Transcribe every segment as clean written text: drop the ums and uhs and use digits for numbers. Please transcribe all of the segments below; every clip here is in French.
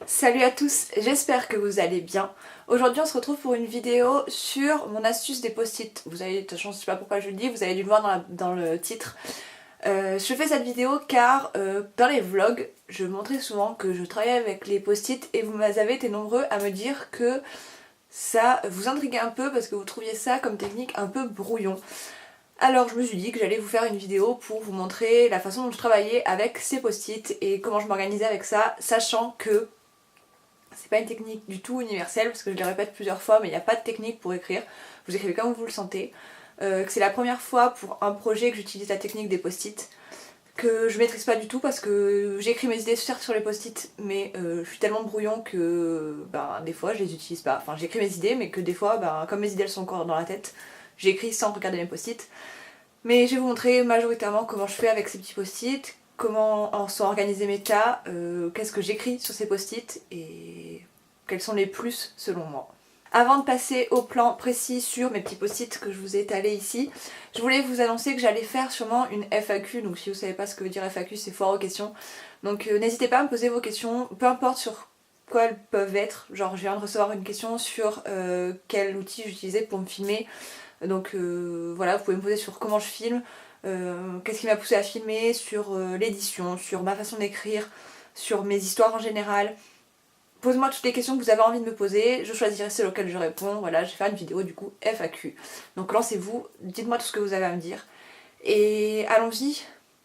Salut à tous, j'espère que vous allez bien. Aujourd'hui on se retrouve pour une vidéo sur mon astuce des post-it. Vous avez, de toute façon je sais pas pourquoi je le dis, vous avez dû le voir dans le titre. Je fais cette vidéo car dans les vlogs, je montrais souvent que je travaillais avec les post-it et vous avez été nombreux à me dire que ça vous intriguait un peu parce que vous trouviez ça comme technique un peu brouillon. Alors je me suis dit que j'allais vous faire une vidéo pour vous montrer la façon dont je travaillais avec ces post-it et comment je m'organisais avec ça, sachant que c'est pas une technique du tout universelle parce que je le répète plusieurs fois, mais il n'y a pas de technique pour écrire. Vous écrivez comme vous le sentez. Que c'est la première fois pour un projet que j'utilise la technique des post-it, que je maîtrise pas du tout parce que j'écris mes idées certes sur les post-it, mais je suis tellement brouillon que des fois je les utilise pas. Enfin j'écris mes idées, mais que des fois, comme mes idées elles sont encore dans la tête, j'écris sans regarder mes post-it. Mais je vais vous montrer majoritairement comment je fais avec ces petits post-it, comment sont organisés mes tas, qu'est-ce que j'écris sur ces post-it et quels sont les plus selon moi. Avant de passer au plan précis sur mes petits post-it que je vous ai étalés ici, je voulais vous annoncer que j'allais faire sûrement une FAQ, donc si vous savez pas ce que veut dire FAQ, c'est foire aux questions. Donc n'hésitez pas à me poser vos questions, peu importe sur quoi elles peuvent être. Genre je viens de recevoir une question sur quel outil j'utilisais pour me filmer. Donc voilà, vous pouvez me poser sur comment je filme, qu'est-ce qui m'a poussé à filmer, sur l'édition, sur ma façon d'écrire, sur mes histoires en général. Posez-moi toutes les questions que vous avez envie de me poser, je choisirai celles auxquelles je réponds. Voilà, je vais faire une vidéo du coup FAQ. Donc lancez-vous, dites-moi tout ce que vous avez à me dire. Et allons-y,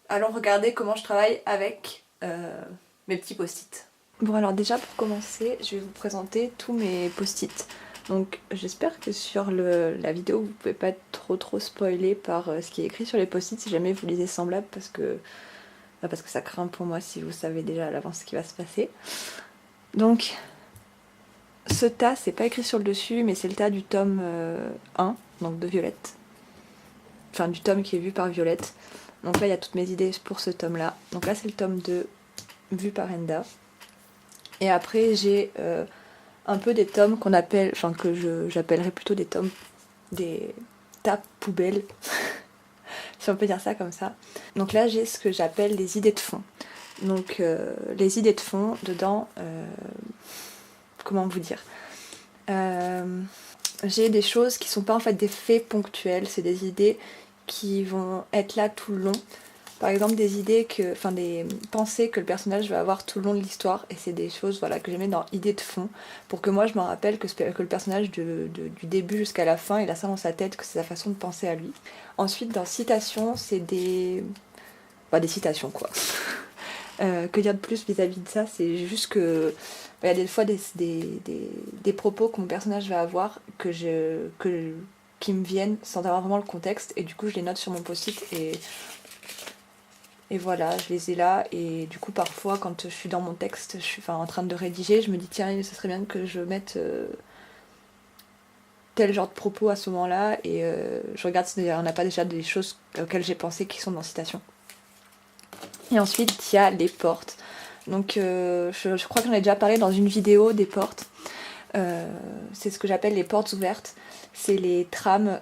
allons regarder comment je travaille avec mes petits post-it. Bon alors déjà pour commencer, je vais vous présenter tous mes post-it. Donc j'espère que sur la vidéo vous pouvez pas être trop spoilé par ce qui est écrit sur les post-it si jamais vous lisez semblable parce que ça craint pour moi si vous savez déjà à l'avance ce qui va se passer. Donc ce tas c'est pas écrit sur le dessus mais c'est le tas du tome 1, donc de Violette. Enfin du tome qui est vu par Violette. Donc là il y a toutes mes idées pour ce tome là. Donc là c'est le tome 2 vu par Enda. Et après j'ai un peu des tomes qu'on appelle, enfin que j'appellerais plutôt des tomes, des tas poubelles, si on peut dire ça comme ça. Donc là j'ai ce que j'appelle les idées de fond. Donc les idées de fond, dedans, comment vous dire, j'ai des choses qui sont pas en fait des faits ponctuels, c'est des idées qui vont être là tout le long. Par exemple des idées des pensées que le personnage va avoir tout le long de l'histoire, et c'est des choses voilà, que j'ai mis dans idées de fond, pour que moi je me rappelle que le personnage du début jusqu'à la fin, il a ça dans sa tête, que c'est sa façon de penser à lui. Ensuite dans citations, c'est des citations quoi. Que dire de plus vis-à-vis de ça, c'est juste que il y a des fois des propos que mon personnage va avoir qui me viennent sans avoir vraiment le contexte, et du coup je les note sur mon post-it et voilà, je les ai là, et du coup parfois quand je suis dans mon texte, je suis en train de rédiger, je me dis tiens, ce serait bien que je mette tel genre de propos à ce moment-là, et je regarde s'il n'y en a pas déjà des choses auxquelles j'ai pensé qui sont dans citation. Et ensuite il y a les portes. Donc je crois que j'en ai déjà parlé dans une vidéo des portes. C'est ce que j'appelle les portes ouvertes. C'est les trames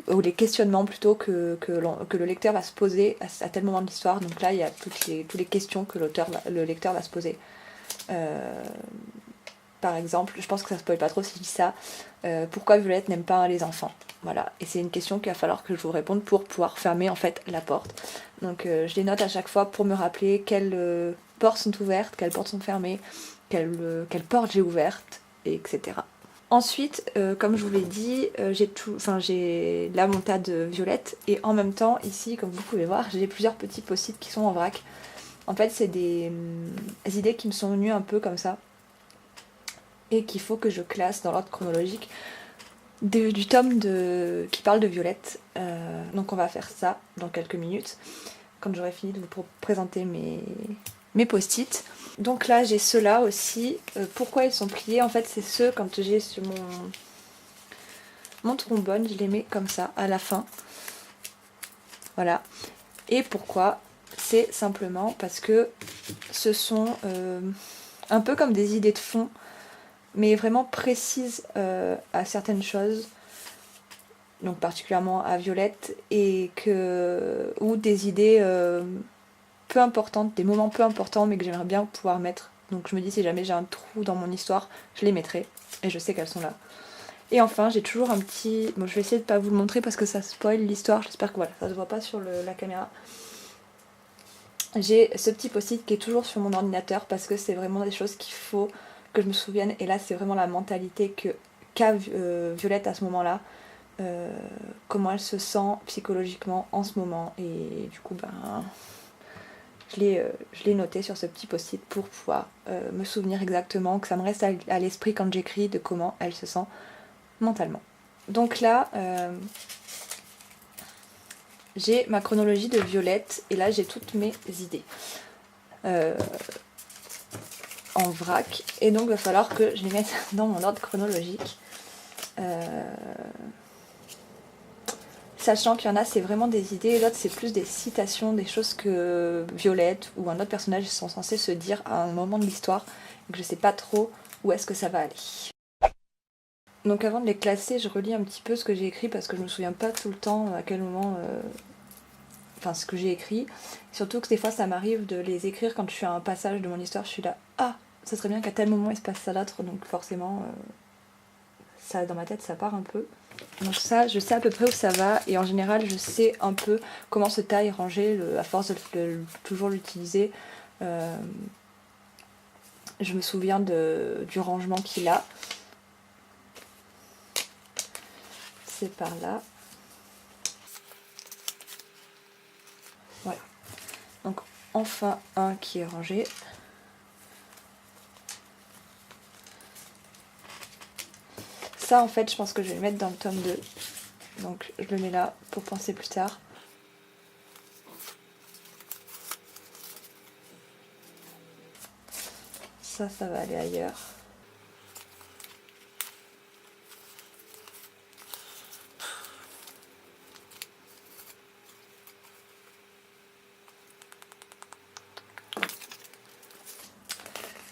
ou les questionnements plutôt que le lecteur va se poser à tel moment de l'histoire. Donc là il y a toutes les questions que le lecteur va se poser. Par exemple, je pense que ça spoil pas trop si je dis ça, pourquoi Violette n'aime pas les enfants? Voilà, et c'est une question qu'il va falloir que je vous réponde pour pouvoir fermer en fait la porte. Donc je les note à chaque fois pour me rappeler quelles portes sont ouvertes, quelles portes sont fermées, quelles portes j'ai ouvertes, etc. Ensuite, comme je vous l'ai dit, j'ai là mon tas de violettes, et en même temps, ici, comme vous pouvez voir, j'ai plusieurs petits post-it qui sont en vrac. En fait, c'est des idées qui me sont venues un peu comme ça, et qu'il faut que je classe dans l'ordre chronologique du tome qui parle de Violette. Donc on va faire ça dans quelques minutes, quand j'aurai fini de vous présenter mes post-it. Donc là j'ai ceux-là aussi. Pourquoi ils sont pliés? En fait c'est ceux quand j'ai sur mon trombone, je les mets comme ça à la fin. Voilà. Et pourquoi? C'est simplement parce que ce sont un peu comme des idées de fond, mais vraiment précises à certaines choses, donc particulièrement à Violette, ou des idées peu importantes, des moments peu importants, mais que j'aimerais bien pouvoir mettre Donc je me dis si jamais j'ai un trou dans mon histoire, je les mettrai. Et je sais qu'elles sont là. Et enfin j'ai toujours un petit... Bon je vais essayer de pas vous le montrer parce que ça spoil l'histoire. J'espère que voilà, ça se voit pas sur la caméra. J'ai ce petit post-it qui est toujours sur mon ordinateur parce que c'est vraiment des choses qu'il faut que je me souvienne. Et là c'est vraiment la mentalité qu'a Violette à ce moment-là. Comment elle se sent psychologiquement en ce moment. Et du coup ben... Je l'ai noté sur ce petit post-it pour pouvoir me souvenir exactement, que ça me reste à l'esprit quand j'écris de comment elle se sent mentalement. Donc là, j'ai ma chronologie de Violette et là j'ai toutes mes idées en vrac. Et donc il va falloir que je les mette dans mon ordre chronologique. Sachant qu'il y en a c'est vraiment des idées et l'autre c'est plus des citations, des choses que Violette ou un autre personnage sont censés se dire à un moment de l'histoire et que je sais pas trop où est-ce que ça va aller. Donc avant de les classer je relis un petit peu ce que j'ai écrit parce que je me souviens pas tout le temps à quel moment... Enfin ce que j'ai écrit. Surtout que des fois ça m'arrive de les écrire quand je suis à un passage de mon histoire, je suis là « Ah, ça serait bien qu'à tel moment il se passe ça d'autre » donc forcément ça dans ma tête ça part un peu. Donc ça, je sais à peu près où ça va et en général je sais un peu comment ce tas est rangé à force de toujours l'utiliser. Je me souviens du rangement qu'il a. C'est par là. Voilà. Donc enfin un qui est rangé. Ça en fait je pense que je vais le mettre dans le tome 2. Donc je le mets là pour penser plus tard. Ça va aller ailleurs.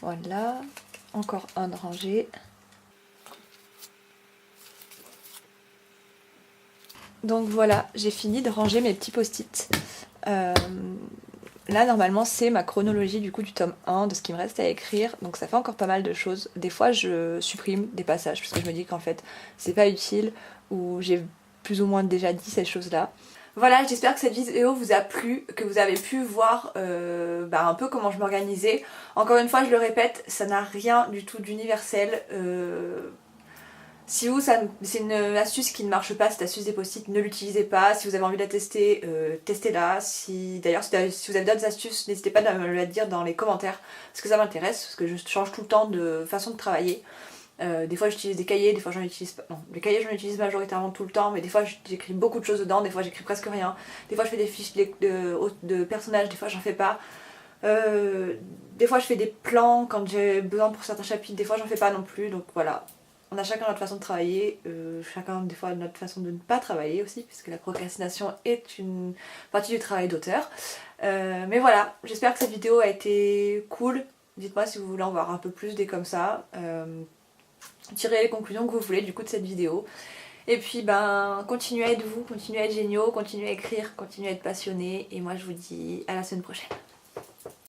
Voilà. Encore un de rangé. Donc voilà, j'ai fini de ranger mes petits post-it. Là normalement c'est ma chronologie du coup du tome 1 de ce qui me reste à écrire, donc ça fait encore pas mal de choses. Des fois je supprime des passages parce que je me dis qu'en fait c'est pas utile ou j'ai plus ou moins déjà dit ces choses là. Voilà, j'espère que cette vidéo vous a plu, que vous avez pu voir un peu comment je m'organisais. Encore une fois je le répète, ça n'a rien du tout d'universel. Si vous, c'est une astuce qui ne marche pas, cette astuce des post-it, ne l'utilisez pas. Si vous avez envie de la tester, testez-la. D'ailleurs, si vous avez d'autres astuces, n'hésitez pas à me le dire dans les commentaires, parce que ça m'intéresse, parce que je change tout le temps de façon de travailler. Des fois j'utilise des cahiers, des fois j'en utilise pas. Non, les cahiers j'en utilise majoritairement tout le temps, mais des fois j'écris beaucoup de choses dedans, des fois j'écris presque rien. Des fois je fais des fiches de personnages, des fois j'en fais pas. Des fois je fais des plans quand j'ai besoin pour certains chapitres, des fois j'en fais pas non plus, donc voilà. On a chacun notre façon de travailler, chacun des fois notre façon de ne pas travailler aussi, puisque la procrastination est une partie du travail d'auteur. Mais voilà, j'espère que cette vidéo a été cool. Dites-moi si vous voulez en voir un peu plus des comme ça. Tirez les conclusions que vous voulez du coup de cette vidéo. Et puis ben, continuez à être vous, continuez à être géniaux, continuez à écrire, continuez à être passionnés. Et moi je vous dis à la semaine prochaine.